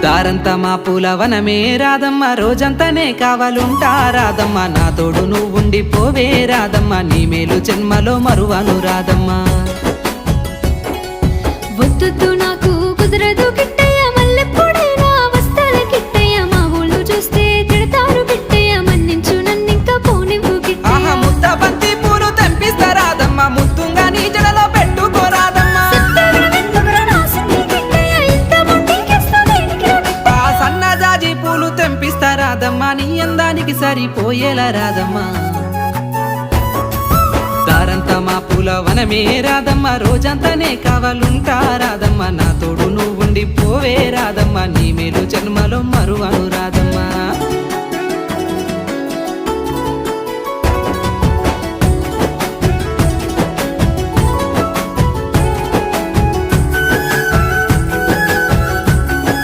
దారంతా మా పూలవనమే రాదమ్మ, రోజంతానే కావాలుంటా రాదమ్మ, నా తోడు నువ్వుండి పోవే రాదమ్మ, నీ మేలు జన్మలో మరువను రాదమ్మ. వద్దు నాకు కుదరదు కిట్టయ్య, మల్లెప్పుడైనా వస్తాల కిట్టయ్య, మా ఊళ్ళు చూస్తే తిడతారు కిట్టయ్య, మన్నించు నన్నింకా పోనివ్వు కిట్టయ్య. ముద్ద బంతి పూలు తెంపిస్తా రాదమ్మ, ముద్దుంగా నీ జడలో పెట్టుకోరాదమ్మ. సన్నజాజి పూలు తెంపిస్తా రాదమ్మ, నీ అందానికి సరిపోయేలా రాదమ్మ. దారంతా మా పూలవనమే రాదమ్మ, రోజంతానే కావాలుంటా రాదమ్మ, నా తోడు నువ్వుండి పోవే రాదమ్మ, నీ మేలు జన్మలో మరువను రాదమ్మ.